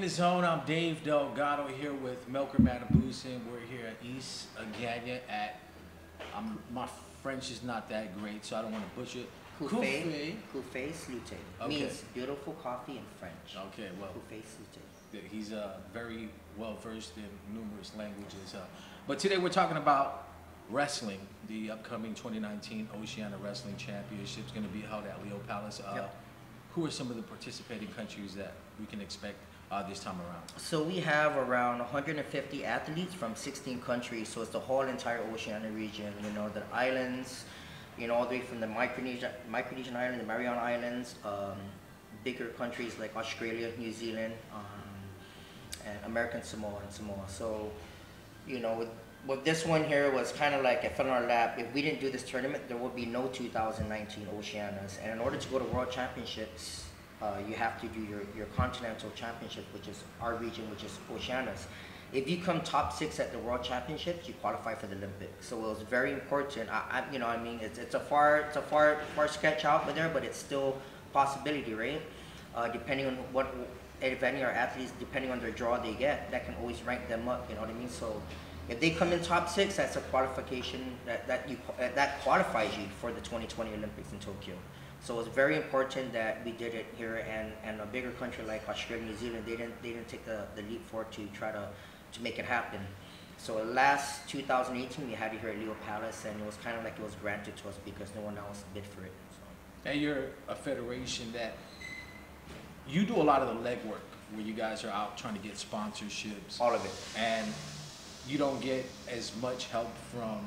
the Zone. I'm Dave Delgado here with Melchor Manibusan. We're here at East Agana at, my French is not that great, so I don't want to butcher it. Café Salute. Okay. Means beautiful coffee in French. Okay, well, Café Salute. he's very well versed in numerous languages. But today we're talking about wrestling. The upcoming 2019 Oceania Wrestling Championship is going to be held at Leo Palace. Yep. Who are some of the participating countries that we can expect this time around? So we have around 150 athletes from 16 countries. So it's the whole entire Oceania region. You know, the islands, you know, all the way from the Micronesian island, the Mariana Islands, bigger countries like Australia, New Zealand, and American Samoa and Samoa. So, you know, with this one here was kind of like it fell in our lap. If we didn't do this tournament, there would be no 2019 Oceanas. And in order to go to World Championships, you have to do your Continental Championship, which is our region, which is Oceanas. If you come top 6 at the World Championships, you qualify for the Olympics. So it was very important. You know, I mean, it's a far sketch out there, but it's still a possibility, right? Depending on if any of our athletes, depending on their draw they get, that can always rank them up. You know what I mean? So if they come in top 6, that's a qualification that qualifies you for the 2020 Olympics in Tokyo. So it's very important that we did it here, and a bigger country like Australia, New Zealand, they didn't take the leap forward to try to make it happen. So last 2018, we had it here at Leo Palace, and it was kind of like it was granted to us because no one else bid for it. So. And you're a federation that you do a lot of the legwork, where you guys are out trying to get sponsorships. All of it. And you don't get as much help from,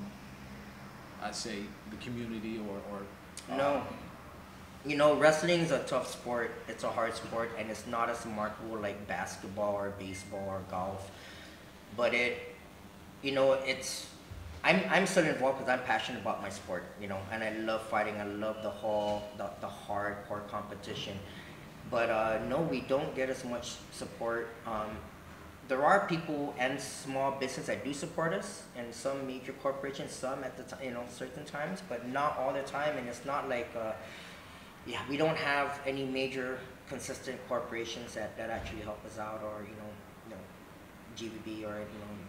I say, the community or no. You know, wrestling is a tough sport. It's a hard sport, and it's not as remarkable like basketball or baseball or golf. But you know, I'm still involved because I'm passionate about my sport, you know, and I love fighting. I love the hardcore competition. But no, we don't get as much support. There are people and small business that do support us, and some major corporations, some at the time, you know, certain times, but not all the time. And it's not like, yeah, we don't have any major consistent corporations that actually help us out, or you know, GVB or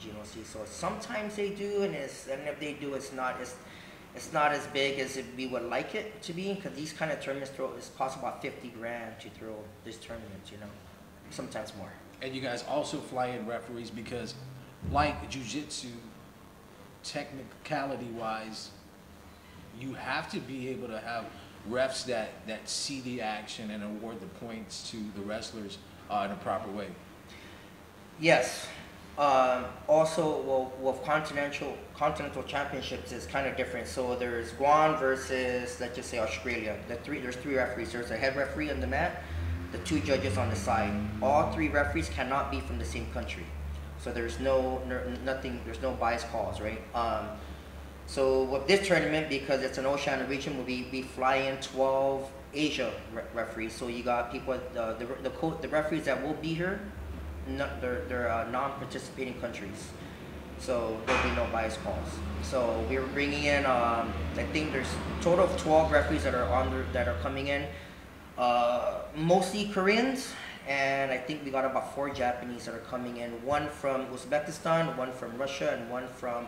GNOC. So sometimes they do, and if they do, it's not as big as we would like it to be, because these kind of tournaments cost about 50 grand to throw these tournaments, you know, sometimes more. And you guys also fly in referees because, like jiu-jitsu, technicality-wise, you have to be able to have refs that see the action and award the points to the wrestlers in a proper way. Yes. Also, well, with continental championships is kind of different. So there's Guam versus, let's just say, Australia. There's 3 referees. There's a head referee on the mat, the 2 judges on the side. All 3 referees cannot be from the same country. So there's nothing. There's no bias calls, right? So with this tournament, because it's an Oceania region, we fly in 12 Asia referees. So you got people, the referees that will be here. They're non-participating countries, so there'll be no bias calls. So we're bringing in, I think there's a total of 12 referees that are coming in, mostly Koreans, and I think we got about 4 Japanese that are coming in. 1 from Uzbekistan, 1 from Russia, and 1 from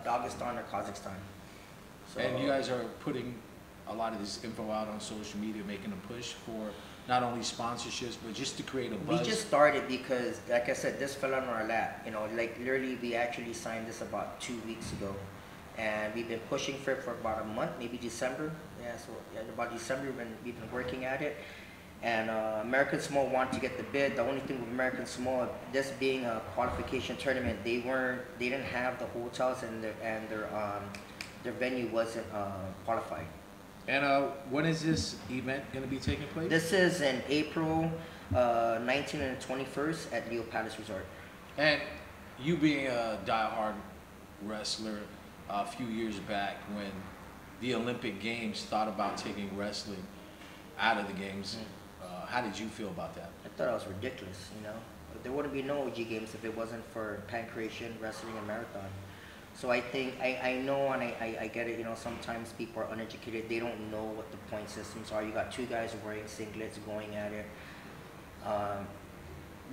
Dagestan or Kazakhstan. So, and you guys are putting a lot of this info out on social media, making a push for not only sponsorships, but just to create a buzz. We just started because, like I said, this fell on our lap. You know, like literally we actually signed this about 2 weeks ago. And we've been pushing for it for about a month, maybe December. Yeah, so about December when we've been working at it. And American Samoa wanted to get the bid. The only thing with American Samoa, this being a qualification tournament, they didn't have the hotels, and their venue wasn't qualified. And when is this event going to be taking place? This is in April 19th and 21st at Leo Palace Resort. And you being a diehard wrestler a few years back when the Olympic Games thought about taking wrestling out of the games, how did you feel about that? I thought it was ridiculous, you know. There wouldn't be no OG Games if it wasn't for pancreation, wrestling, and marathon. So I think, I know, and I get it, you know, sometimes people are uneducated. They don't know what the point systems are. You got 2 guys wearing singlets going at it.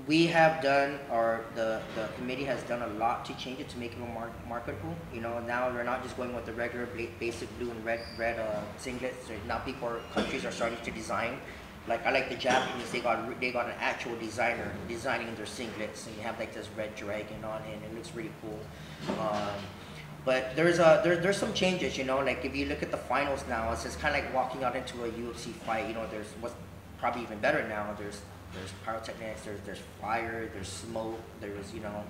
we have done, or the committee has done a lot to change it to make it more marketable. You know, now we're not just going with the regular basic blue and red singlets. Now countries are starting to design. Like I like the Japanese, they got an actual designer designing their singlets, and you have like this red dragon on it, and it looks really cool. But there's some changes, you know. Like if you look at the finals now, it's just kind of like walking out into a UFC fight. You know, there's what's probably even better now. There's pyrotechnics, there's fire, there's smoke, there's, you know,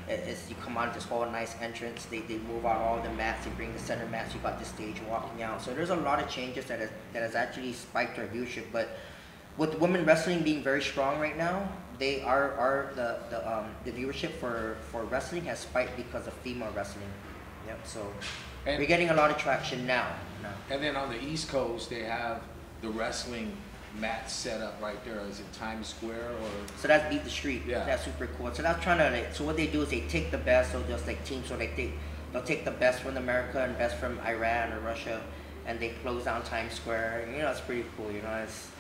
it's you come out of this whole nice entrance, they move out all the mats, they bring the center mats, you got the stage walking out. So there's a lot of changes that has actually spiked our viewership. But with women wrestling being very strong right now, they are the viewership for wrestling has spiked because of female wrestling. Yep. So we're getting a lot of traction now. And then on the East Coast, they have the wrestling mat set up right there. Is it Times Square or? So that's Beat the Street. Yeah. That's super cool. So that's trying to like, so what they do is they take the best, so just like teams, so like they'll take the best from America and best from Iran or Russia, and they close down Times Square. You know, it's pretty cool. You know, it's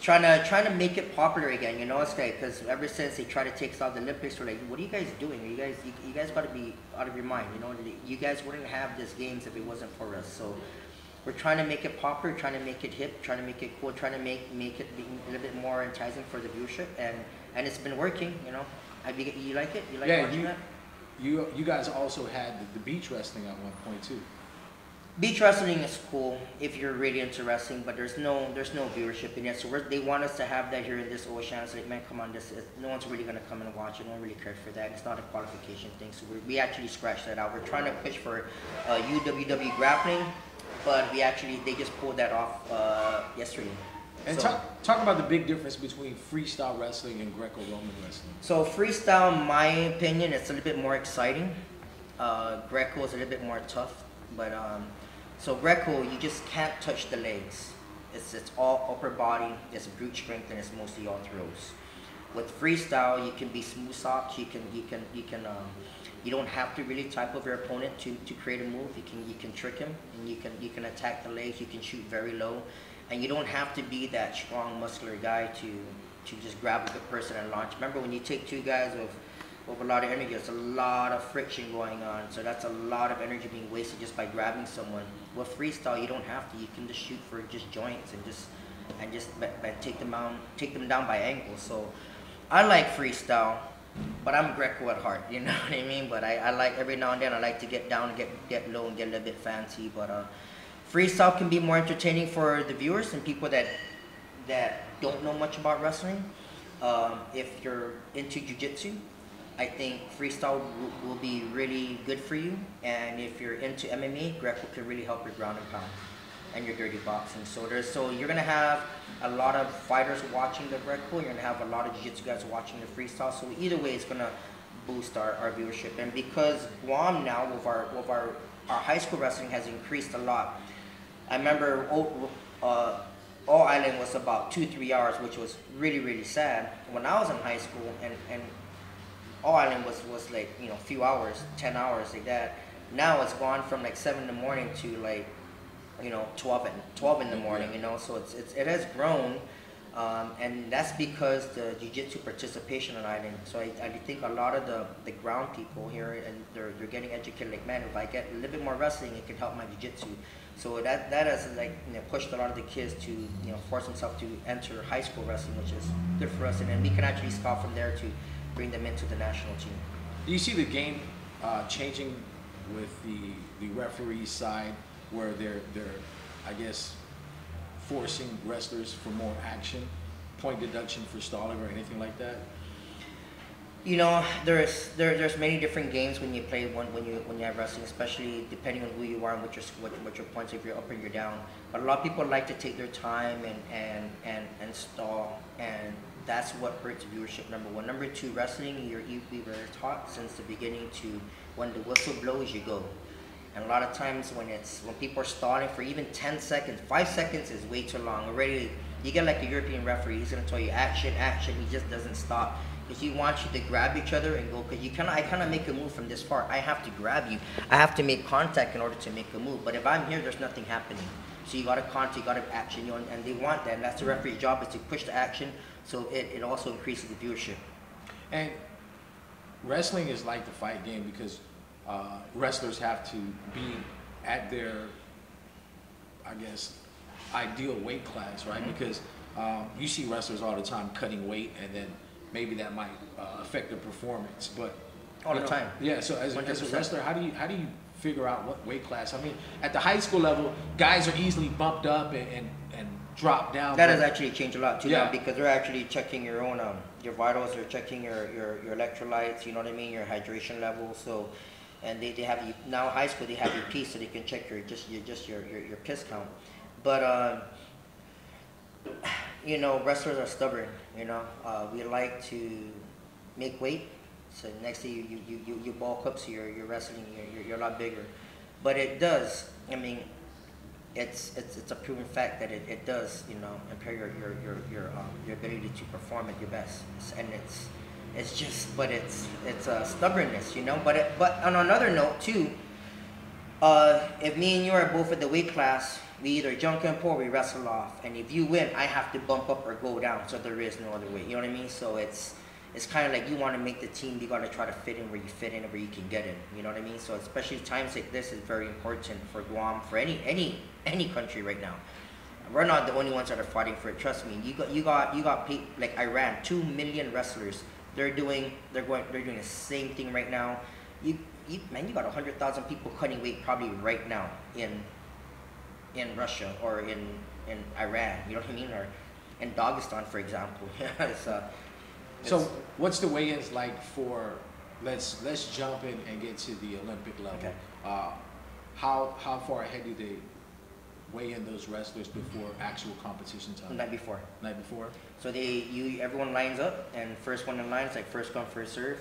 trying to make it popular again. You know, it's like because ever since they try to take us out of the Olympics, we're like, what are you guys doing? You guys got to be out of your mind. You know, you guys wouldn't have these games if it wasn't for us. So we're trying to make it popular, trying to make it hip, trying to make it cool, trying to make it be a little bit more enticing for the viewership, and it's been working. You know, you like it? You like watching that? You guys also had the beach wrestling at one point too. Beach wrestling is cool if you're really into wrestling, but there's no viewership in it. So they want us to have that here in this ocean. It's like, man, come on, no one's really gonna come and watch it. No one really cares for that. It's not a qualification thing. So we actually scratched that out. We're trying to push for UWW grappling, but they just pulled that off yesterday. And so, talk about the big difference between freestyle wrestling and Greco-Roman wrestling. So freestyle, in my opinion, it's a little bit more exciting. Greco is a little bit more tough, but so Greco, you just can't touch the legs. It's all upper body. It's brute strength, and it's mostly all throws. With freestyle, you can be smooth soft. You don't have to really type of your opponent to create a move. You can trick him, and you can attack the legs. You can shoot very low, and you don't have to be that strong, muscular guy to just grab a good person and launch. Remember, when you take two guys with a lot of energy, there's a lot of friction going on. So that's a lot of energy being wasted just by grabbing someone. With freestyle, you don't have to. You can just shoot for just joints and just take them down by angles. So I like freestyle, but I'm Greco at heart. You know what I mean? But I like every now and then I like to get down, get low, and get a little bit fancy. But freestyle can be more entertaining for the viewers and people that don't know much about wrestling. If you're into jiu-jitsu, I think freestyle will be really good for you. And if you're into MMA, Greco can really help your ground and pound and your dirty boxing. So you're gonna have a lot of fighters watching the Greco. You're gonna have a lot of jiu-jitsu guys watching the freestyle. So either way, it's gonna boost our viewership. And because Guam now with our high school wrestling has increased a lot. I remember all island was about 2-3 hours, which was really, really sad. When I was in high school, and all island was like, you know, a few hours, 10 hours like that. Now it's gone from like 7 in the morning to like, you know, 12 in the morning, you know. So it has grown, and that's because the jiu-jitsu participation on island. So I think a lot of the ground people here, and they're getting educated. Like, man, if I get a little bit more wrestling, it can help my jiu-jitsu. So that has like, you know, pushed a lot of the kids to, you know, force themselves to enter high school wrestling, which is good for us. And then we can actually scout from there to bring them into the national team. Do you see the game changing with the referee side, where they're I guess forcing wrestlers for more action, point deduction for stalling or anything like that? You know, there's many different games when you play when you have wrestling, especially depending on who you are and what your points, if you're up or you're down. But a lot of people like to take their time and stall, and that's what hurts viewership, number one. Number two, wrestling, we were taught since the beginning to, when the whistle blows, you go. And a lot of times when people are stalling for even 10 seconds, 5 seconds is way too long. Already, you get like a European referee, he's gonna tell you action, action, he just doesn't stop. Because he wants you to grab each other and go, because I cannot make a move from this far. I have to grab you. I have to make contact in order to make a move. But if I'm here, there's nothing happening. So you gotta contact, you gotta action, you know, and they want that. And that's the referee's job, is to push the action, so it also increases the viewership. And wrestling is like the fight game because wrestlers have to be at their, I guess, ideal weight class, right? Mm-hmm. Because you see wrestlers all the time cutting weight, and then maybe that might affect their performance. But All the time. yeah. So as a 100%. wrestler, how do you figure out what weight class? I mean, at the high school level, guys are easily bumped up and drop down. That has actually changed a lot too Yeah. now, because they're actually checking your own your vitals, they're checking your electrolytes, you know what I mean, your hydration level. So, and they have you now high school, they have your pee, so they can check your piss count. But you know, wrestlers are stubborn. You know, we like to make weight. So next thing you bulk up, so you're wrestling, you're a lot bigger. But it does. I mean, it's a proven fact that it does, you know, impair your ability to perform at your best. And it's just, but it's stubbornness, you know. But on another note too, if me and you are both at the weight class, we either jump and pull or we wrestle off. And if you win, I have to bump up or go down. So there is no other way. You know what I mean? So it's kind of like you want to make the team, you got to try to fit in where you fit in and where you can get in. You know what I mean? So especially times like this is very important for Guam, for any country right now. We're not the only ones that are fighting for it. Trust me. You got like Iran, 2 million wrestlers. They're doing the same thing right now. Man, you got 100,000 people cutting weight probably right now in Russia or in Iran. You know what I mean? Or in Dagestan, for example. So what's the weigh-ins like for? Let's jump in and get to the Olympic level. Okay. How far ahead do they weigh in those wrestlers before actual competition time? The night before. Night before. So everyone lines up, and first one in line is like first come first serve.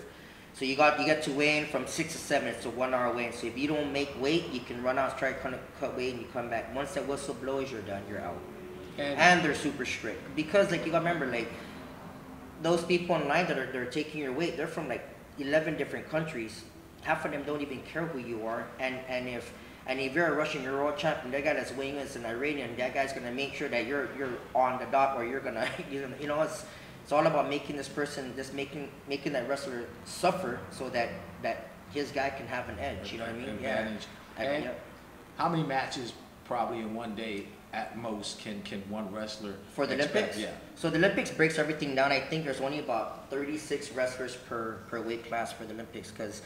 So you get to weigh in from 6 to 7. It's a 1 hour weigh in. So if you don't make weight, you can run out, try to cut weight, and you come back. Once that whistle blows, you're done. You're out. And they're super strict because like you got to remember like those people in line that they're taking your weight. They're from like 11 different countries. Half of them don't even care who you are. And if you're a Russian, you're a world champion, that guy that's weighing is an Iranian, that guy's gonna make sure that you're on the dot, or you're gonna you know it's all about making this person making that wrestler suffer so that his guy can have an edge. You know what I mean? Advantage. Yeah. And how many matches probably in one day at most can one wrestler for the expect? Olympics? Yeah. So the Olympics breaks everything down. I think there's only about 36 wrestlers per weight class for the Olympics, because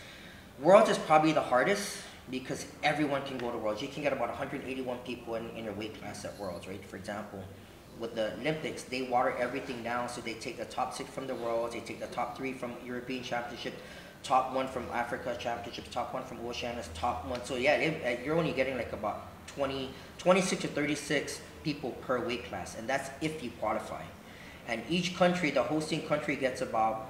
Worlds is probably the hardest because everyone can go to Worlds. You can get about 181 people in your weight class at Worlds, right? For example, with the Olympics, they water everything down, so they take the top 6 from the Worlds, they take the top 3 from European Championship, top 1 from Africa Championships, top 1 from Oceania's, top 1. So yeah, you're only getting like about 26 to 36 people per weight class, and that's if you qualify. And each country, the hosting country, gets about,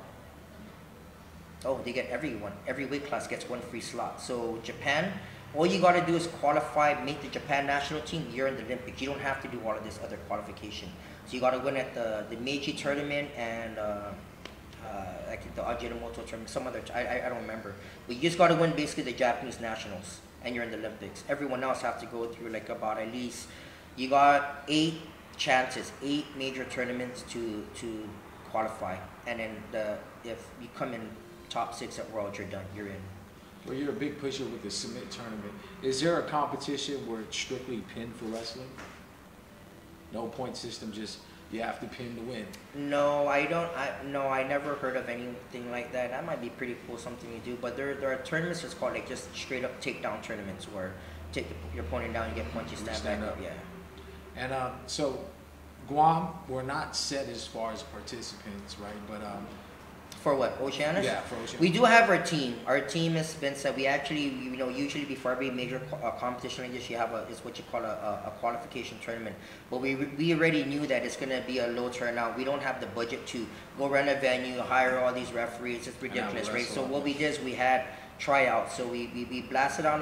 they get everyone. Every weight class gets 1 free slot. So Japan, all you got to do is qualify, make the Japan national team, you're in the Olympics. You don't have to do all of this other qualification. So you got to win at the Meiji tournament and I think the Ajinomoto tournament, some other, I don't remember. But you just got to win basically the Japanese nationals and you're in the Olympics. Everyone else have to go through like about at least, you got 8 chances, 8 major tournaments to qualify. And then if you come in top 6 at World, you're done, you're in. Well, you're a big pusher with the Submit tournament. Is there a competition where it's strictly pin for wrestling? No point system, just you have to pin to win. No, I don't. I never heard of anything like that. That might be pretty cool, something you do. But there are tournaments that's called like just straight up takedown tournaments where take your opponent down, you get punched, you stand back up. Yeah. And so Guam, we're not set as far as participants, right? But for what? Oceanics? Yeah, for Oceanics. We do have our team. Our team has been set. We actually, usually before every major competition like this, you have it's what you call a qualification tournament. But we already knew that it's going to be a low turnout. We don't have the budget to go run a venue, hire all these referees. It's ridiculous, right? So what we did is we had tryouts. So we blasted on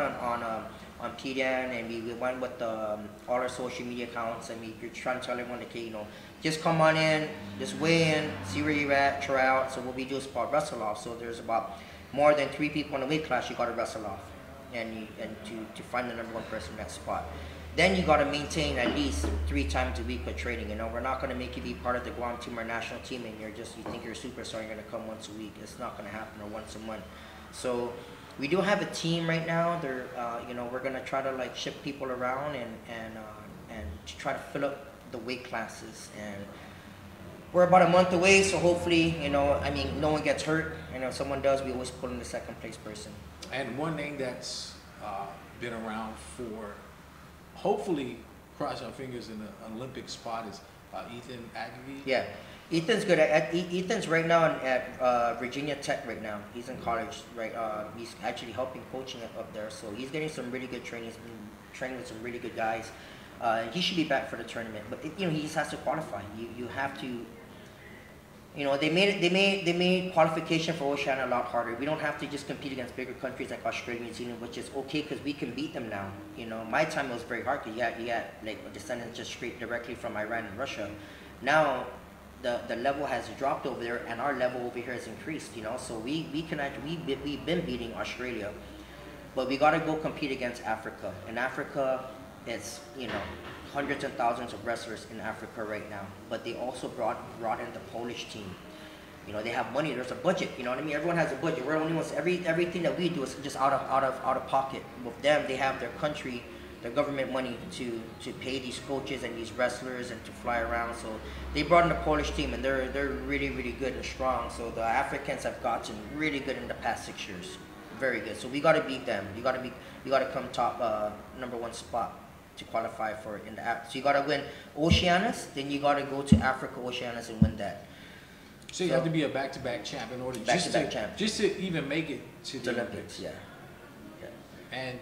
PDN, and we went with all our social media accounts, and we're trying to tell everyone, okay, just come on in, just weigh in, see where you're at, try out. So what we do is called wrestle off. So there's about more than 3 people in the weight class you got to wrestle off, and to find the #1 person in that spot. then you got to maintain at least 3 times a week of training. You know, we're not going to make you be part of the Guam team or national team, and you think you're a superstar. You're going to come once a week. It's not going to happen, or once a month. So we do have a team right now. They're, you know, we're going to try to like ship people around and to try to fill up the weight classes. And we're about a month away, so hopefully, you know, I mean, no one gets hurt. And if someone does, we always pull in the second place person. And one name that's been around for, hopefully, cross our fingers, in the Olympic spot is Ethan Agagi. Yeah, Ethan's good. Ethan's right now at Virginia Tech right now. He's in college, right? He's actually helping coaching up there, so he's getting some really good training. He's been training with some really good guys. He should be back for the tournament, but you know, he just has to qualify. You have to. You know, they made qualification for Oceania a lot harder. We don't have to just compete against bigger countries like Australia, New Zealand, which is okay because we can beat them now. You know, my time it was very hard because you had like descendants just straight directly from Iran and Russia. Now the level has dropped over there, and our level over here has increased. You know, so we've been beating Australia, but we got to go compete against Africa. And Africa, it's, you know, hundreds and thousands of wrestlers in Africa right now, but they also brought in the Polish team. You know, they have money. There's a budget. You know what I mean? Everyone has a budget. We're only ones. Everything that we do is just out of pocket. With them, they have their country, their government money to pay these coaches and these wrestlers and to fly around. So they brought in the Polish team, and they're really good and strong. So the Africans have gotten really good in the past 6 years, very good. So we got to beat them. You got to come top #1 spot to qualify for it in the app. So you gotta win Oceanias, then you gotta go to Africa Oceanias and win that. So you have to be a back-to-back champ in order just to even make it to the Olympics. Yeah. And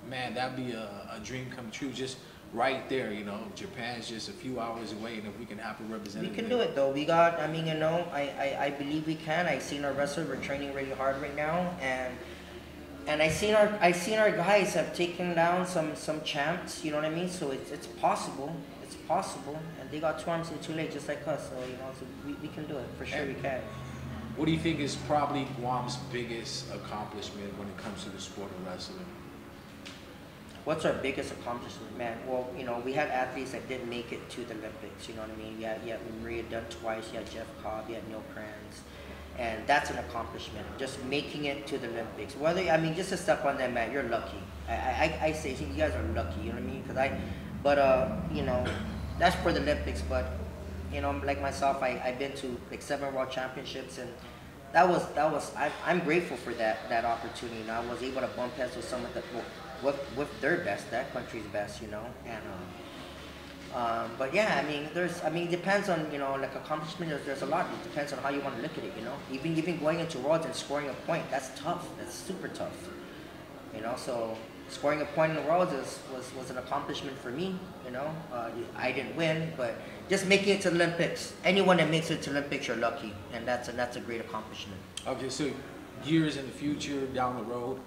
man, that'd be a dream come true. Just right there, you know. Japan's just a few hours away, and if we can have a representative, we can do it though. We got. I mean, you know, I believe we can. I seen our wrestlers. We're training really hard right now, and I seen our guys have taken down some champs, you know what I mean? So it's possible, and they got 2 arms and 2 legs just like us. So you know, so we can do it for sure. We can. What do you think is probably Guam's biggest accomplishment when it comes to the sport of wrestling? What's our biggest accomplishment, man? Well, you know, we had athletes that didn't make it to the Olympics. You know what I mean? You had Maria Dunn twice. You had Jeff Cobb. You had Neil Kranz. And that's an accomplishment, just making it to the Olympics. Whether, I mean, just to step on that, man, you're lucky. I say, you guys are lucky, you know what I mean? You know, that's for the Olympics. But, you know, like myself, I've been to like 7 world championships, and I'm grateful for that opportunity. And I was able to bump heads with some of the, with their best, that country's best, you know, and. But yeah, I mean, it depends on, you know, like accomplishment. There's a lot. It depends on how you want to look at it, you know. Even going into Worlds and scoring a point, that's tough. That's super tough, you know. So scoring a point in the Worlds was an accomplishment for me, you know. I didn't win, but just making it to the Olympics. Anyone that makes it to the Olympics, you're lucky, and that's a great accomplishment. Okay, so years in the future, down the road,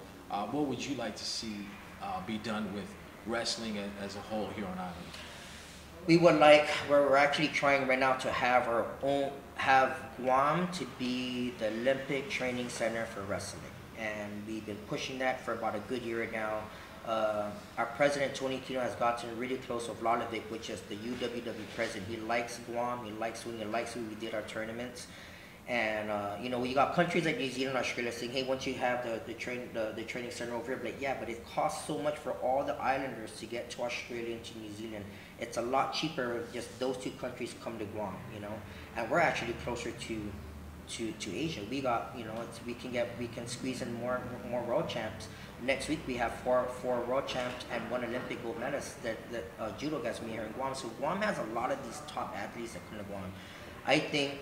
what would you like to see be done with wrestling as a whole here on Island? We would we're actually trying right now to have Guam to be the Olympic training center for wrestling. And we've been pushing that for about a good year now. Our president, Tony Kino, has gotten really close with Lalovic, which is the UWW president. He likes Guam, he likes when we did our tournaments. And you know, you got countries like New Zealand, Australia saying, hey, once you have the training center over here, but like, yeah, but it costs so much for all the islanders to get to Australia and to New Zealand. It's a lot cheaper if just those 2 countries come to Guam, you know. And we're actually closer to Asia. We got, you know, we can squeeze in more world champs. Next week we have four world champs and 1 Olympic gold medalist that judo guys meet here in Guam. So Guam has a lot of these top athletes that come to Guam. I think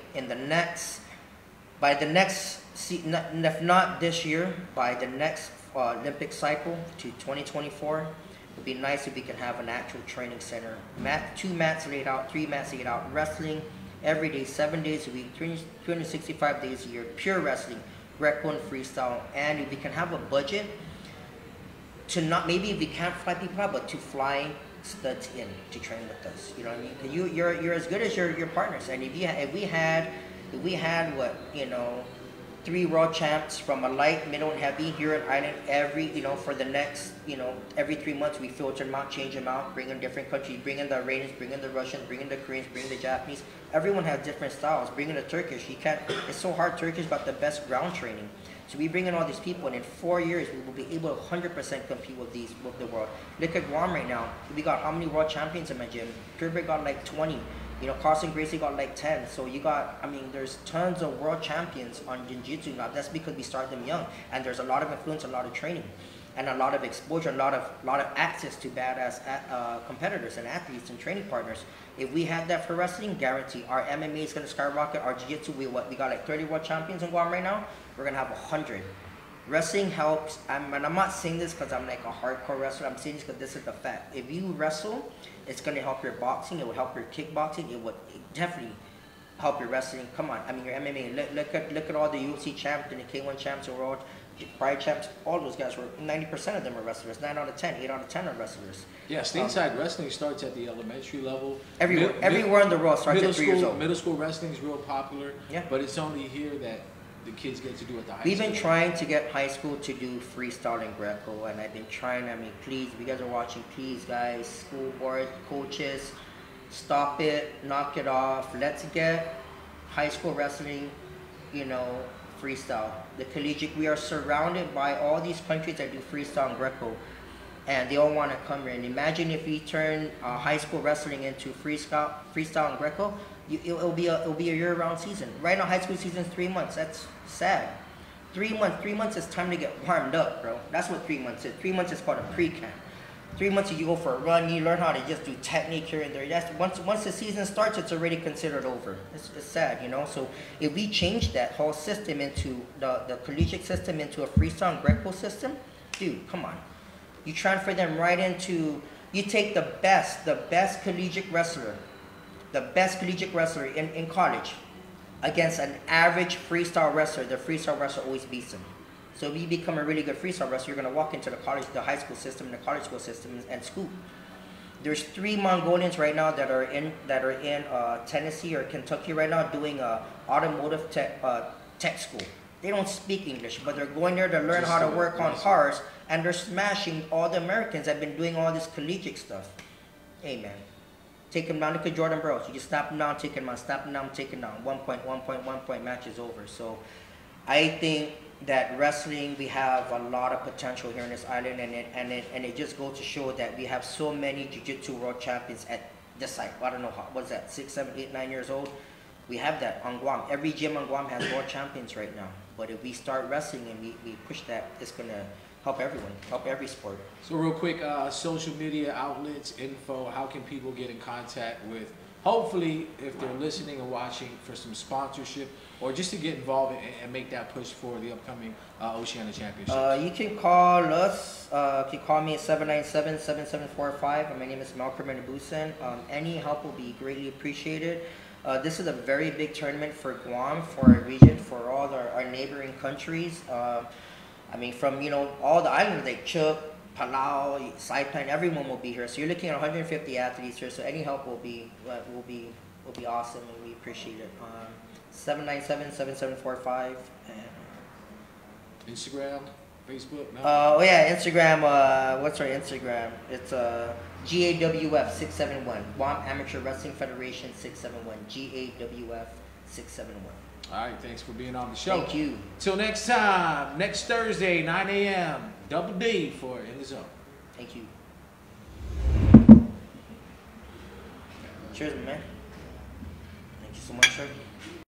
by the next, if not this year, by the next Olympic cycle to 2024, it would be nice if we can have an actual training center. 2 mats laid out, 3 mats laid out, wrestling every day, 7 days a week, 365 days a year, pure wrestling, Greco and freestyle. And if we can have a budget to not, maybe if we can't fly people out, but to fly studs in to train with us. You know what I mean? 'Cause you're as good as your partners. And if we had what, you know, 3 world champs from a light, middle, and heavy here in Island. Every, for the next, every 3 months we filter them out, change them out, bring in different countries, bring in the Iranians, bring in the Russians, bring in the Koreans, bring in the Japanese. Everyone has different styles. Bring in the Turkish. It's so hard. Turkish got the best ground training. So we bring in all these people, and in 4 years we will be able to 100% compete with the world. Look at Guam right now. We got how many world champions in my gym? Gerber got like 20. Carson Gracie got like 10. So there's tons of world champions on jiu-jitsu now. That's because we started them young, and there's a lot of influence, a lot of training, and a lot of exposure, a lot of access to badass competitors and athletes and training partners. If we had that for wrestling, guarantee our MMA is going to skyrocket. Our jiu-jitsu, we got like 30 world champions in Guam right now. We're going to have 100. Wrestling helps, and I'm not saying this because I'm like a hardcore wrestler. I'm saying this because this is the fact. If you wrestle, it's going to help your boxing. It will help your kickboxing. It would definitely help your wrestling. Come on, your MMA. Look at all the UFC champs and the K1 champs, the world Pride champs. All those guys were 90% of them are wrestlers. 9 out of 10, 8 out of 10 are wrestlers. Yeah, stateside wrestling starts at the elementary level. Everywhere in the world starts at 3 years old. Middle school wrestling is real popular. Yeah. But it's only here that the kids get to do at the high school. We've been trying to get high school to do freestyle and Greco, and I've been trying. Please, if you guys are watching, please, guys, school board, coaches, stop it, knock it off. Let's get high school wrestling, freestyle. The collegiate, we are surrounded by all these countries that do freestyle and Greco, and they all want to come here. And imagine if we turn high school wrestling into freestyle and Greco. It'll be a year-round season. Right now, high school season is 3 months. That's sad. 3 months. 3 months is time to get warmed up, bro. That's what 3 months is. 3 months is called a pre-camp. 3 months you go for a run. You learn how to just do technique here and there. Once the season starts, it's already considered over. It's sad, So if we change that whole system into the collegiate system into a freestyle and Greco system, dude, come on. You transfer them right into. You take the best collegiate wrestler. The best collegiate wrestler in college against an average freestyle wrestler. The freestyle wrestler always beats him. So if you become a really good freestyle wrestler, you're going to walk into the high school system and the college school system and scoop. There's 3 Mongolians right now that are in Tennessee or Kentucky right now doing automotive tech school. They don't speak English, but they're going there to learn how to work on cars, and they're smashing all the Americans that have been doing all this collegiate stuff. Hey, man. Take him down. Look at Jordan Burroughs. You just snap him down, take him down, snap him down, take him down. 1 point, match is over. So I think that wrestling, we have a lot of potential here in this island, and it just goes to show that we have so many jiu-jitsu world champions at this site. I don't know what's that, 6, 7, 8, 9 years old. We have that on Guam. Every gym on Guam has world champions right now. But if we start wrestling and we push that, it's gonna help everyone, help every sport. So real quick, social media outlets, info, how can people get in contact with, hopefully, if they're listening and watching, for some sponsorship, or just to get involved and make that push for the upcoming Oceania Championship? You can call us, you can call me at 797-7745. My name is Melchor Manibusan. Any help will be greatly appreciated. This is a very big tournament for Guam, for our region, for all our neighboring countries. From all the islands like Chuuk, Palau, Saipan, everyone will be here. So you're looking at 150 athletes here. So any help will be awesome, and we appreciate it. 797-7745. Instagram, Facebook. No? Instagram. What's our Instagram? It's GAWF 671. Guam Amateur Wrestling Federation 671. GAWF 671. All right, thanks for being on the show. Thank you. Till next time, next Thursday, 9 a.m., Double D for In the Zone. Thank you. Cheers, man. Thank you so much, sir.